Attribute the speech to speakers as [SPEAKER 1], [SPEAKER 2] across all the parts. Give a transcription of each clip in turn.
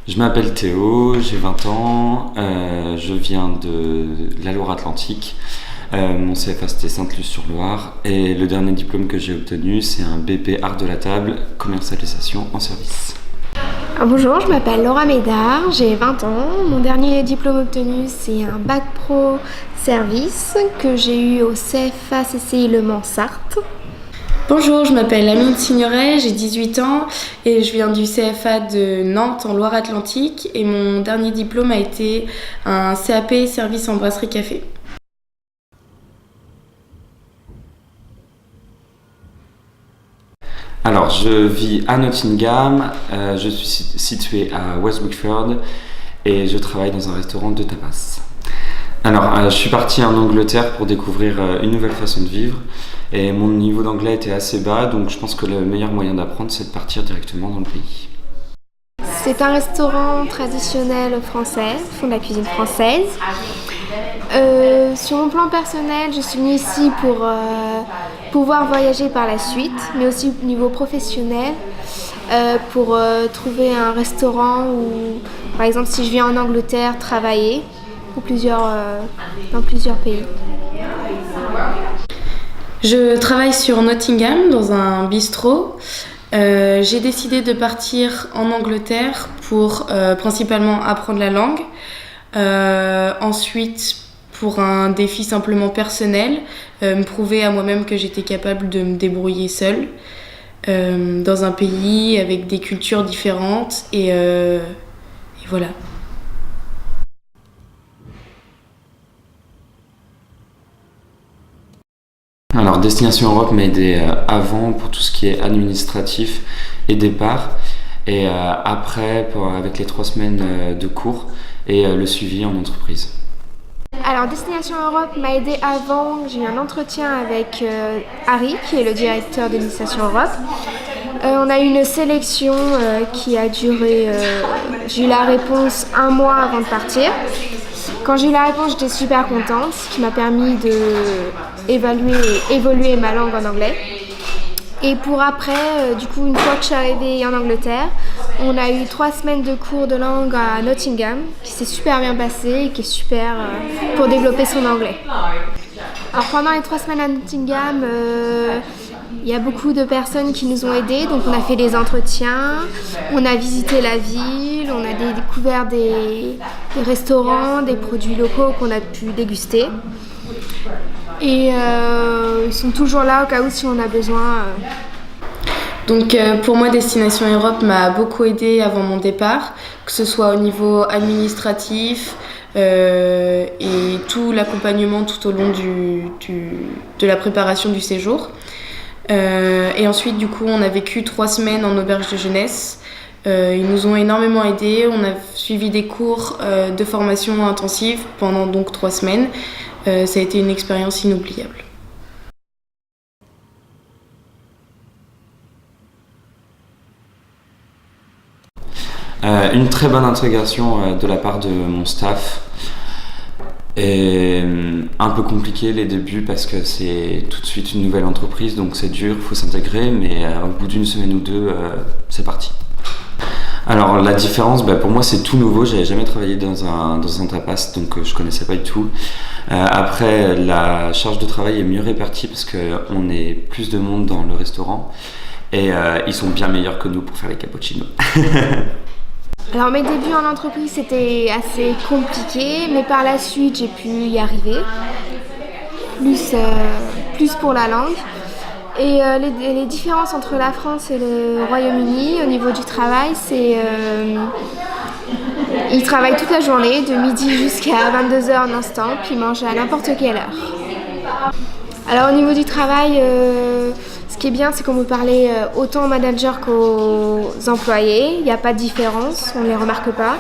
[SPEAKER 1] Je m'appelle Théo, j'ai 20 ans, je viens de la Loire-Atlantique. Mon CFA c'était Sainte-Luce-sur-Loire et le dernier diplôme que j'ai obtenu c'est un BP Art de la table, commercialisation en service.
[SPEAKER 2] Bonjour, je m'appelle Laura Médard, j'ai 20 ans. Mon dernier diplôme obtenu c'est un bac pro service que j'ai eu au CFA CCI Le Mans-Sarthe.
[SPEAKER 3] Bonjour, je m'appelle Amine Signoret, j'ai 18 ans et je viens du CFA de Nantes en Loire-Atlantique et mon dernier diplôme a été un CAP service en brasserie café.
[SPEAKER 1] Alors je vis à Nottingham, je suis situé à West Wickford et je travaille dans un restaurant de tapas. Alors je suis parti en Angleterre pour découvrir une nouvelle façon de vivre et mon niveau d'anglais était assez bas donc je pense que le meilleur moyen d'apprendre c'est de partir directement dans le pays.
[SPEAKER 2] C'est un restaurant traditionnel français, ils font de la cuisine française. Sur mon plan personnel, je suis venue ici pour pouvoir voyager par la suite, mais aussi au niveau professionnel, pour trouver un restaurant où, par exemple, si je viens en Angleterre, travailler dans plusieurs pays.
[SPEAKER 3] Je travaille sur Nottingham dans un bistrot. J'ai décidé de partir en Angleterre pour principalement apprendre la langue. Ensuite, pour un défi simplement personnel, me prouver à moi-même que j'étais capable de me débrouiller seule dans un pays avec des cultures différentes et voilà.
[SPEAKER 1] Alors Destination Europe m'a aidé avant pour tout ce qui est administratif et départ et après avec les 3 semaines de cours et le suivi en entreprise.
[SPEAKER 2] Alors Destination Europe m'a aidé avant, j'ai eu un entretien avec Harry qui est le directeur de Destination Europe. On a eu une sélection qui a duré, j'ai eu la réponse 1 mois avant de partir. Quand j'ai eu la réponse, j'étais super contente, ce qui m'a permis d'évoluer ma langue en anglais. Et pour après, du coup, une fois que je suis arrivée en Angleterre, on a eu 3 semaines de cours de langue à Nottingham, qui s'est super bien passé et qui est super pour développer son anglais. Alors pendant les 3 semaines à Nottingham, il y a beaucoup de personnes qui nous ont aidés, donc on a fait des entretiens, on a visité la ville, on a découvert des restaurants, des produits locaux qu'on a pu déguster. Et ils sont toujours là au cas où si on a besoin.
[SPEAKER 3] Donc pour moi, Destination Europe m'a beaucoup aidée avant mon départ, que ce soit au niveau administratif et tout l'accompagnement tout au long de la préparation du séjour. Et ensuite, du coup, on a vécu 3 semaines en auberge de jeunesse. Ils nous ont énormément aidés. On a suivi des cours de formation intensive pendant donc 3 semaines. Ça a été une expérience inoubliable.
[SPEAKER 1] Une très bonne intégration de la part de mon staff. Et un peu compliqué les débuts parce que c'est tout de suite une nouvelle entreprise donc c'est dur, il faut s'intégrer mais au bout d'une semaine ou deux c'est parti. Alors la différence pour moi c'est tout nouveau, j'avais jamais travaillé dans un tapas donc je connaissais pas du tout. Après la charge de travail est mieux répartie parce qu'on est plus de monde dans le restaurant et ils sont bien meilleurs que nous pour faire les cappuccinos.
[SPEAKER 2] Alors mes débuts en entreprise c'était assez compliqué, mais par la suite j'ai pu y arriver, plus pour la langue. Et les différences entre la France et le Royaume-Uni au niveau du travail, c'est ils travaillent toute la journée, de midi jusqu'à 22h non-stop, ils mangent à n'importe quelle heure. Alors au niveau du travail, ce qui est bien, c'est qu'on peut parler autant aux managers qu'aux employés. Il n'y a pas de différence, on ne les remarque pas.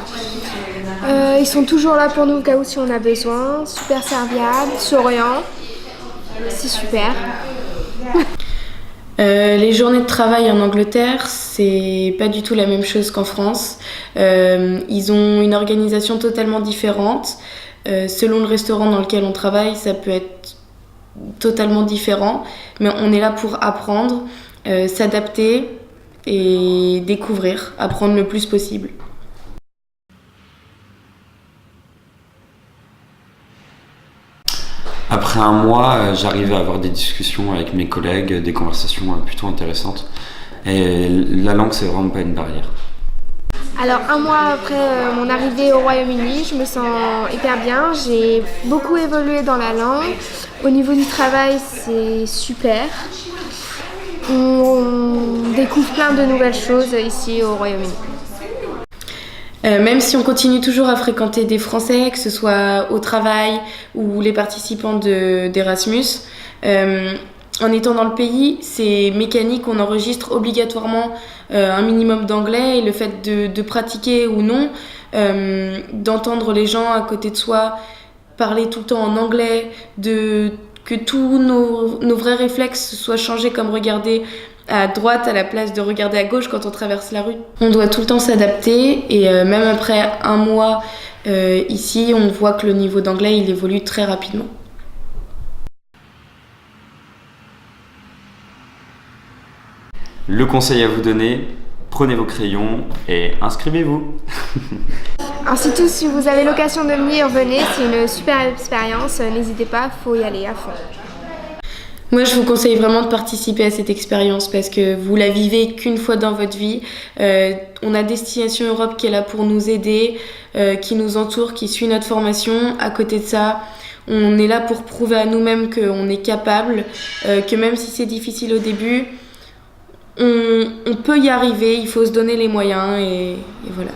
[SPEAKER 2] Ils sont toujours là pour nous au cas où si on a besoin. Super serviables, souriants. C'est super.
[SPEAKER 3] Les journées de travail en Angleterre, c'est pas du tout la même chose qu'en France. Ils ont une organisation totalement différente. Selon le restaurant dans lequel on travaille, ça peut être totalement différent, mais on est là pour apprendre, s'adapter et découvrir, apprendre le plus possible.
[SPEAKER 1] après un mois, j'arrivais à avoir des discussions avec mes collègues, des conversations plutôt intéressantes. Et la langue, c'est vraiment pas une barrière.
[SPEAKER 2] Alors un mois après mon arrivée au Royaume-Uni, je me sens hyper bien. J'ai beaucoup évolué dans la langue. Au niveau du travail, c'est super. On découvre plein de nouvelles choses ici au Royaume-Uni.
[SPEAKER 3] Même si on continue toujours à fréquenter des Français, que ce soit au travail ou les participants d'Erasmus, en étant dans le pays, c'est mécanique, on enregistre obligatoirement un minimum d'anglais et le fait de pratiquer ou non, d'entendre les gens à côté de soi parler tout le temps en anglais, que tous nos vrais réflexes soient changés comme regarder à droite à la place de regarder à gauche quand on traverse la rue. On doit tout le temps s'adapter et même après un mois ici, on voit que le niveau d'anglais il évolue très rapidement.
[SPEAKER 1] Le conseil à vous donner, prenez vos crayons et inscrivez-vous.
[SPEAKER 2] Ainsi tout, si vous avez l'occasion de venir, venez, c'est une super expérience, n'hésitez pas, faut y aller à fond.
[SPEAKER 3] Moi, je vous conseille vraiment de participer à cette expérience parce que vous la vivez qu'une fois dans votre vie. On a Destination Europe qui est là pour nous aider, qui nous entoure, qui suit notre formation. À côté de ça, on est là pour prouver à nous-mêmes qu'on est capable, que même si c'est difficile au début, on peut y arriver, il faut se donner les moyens et voilà.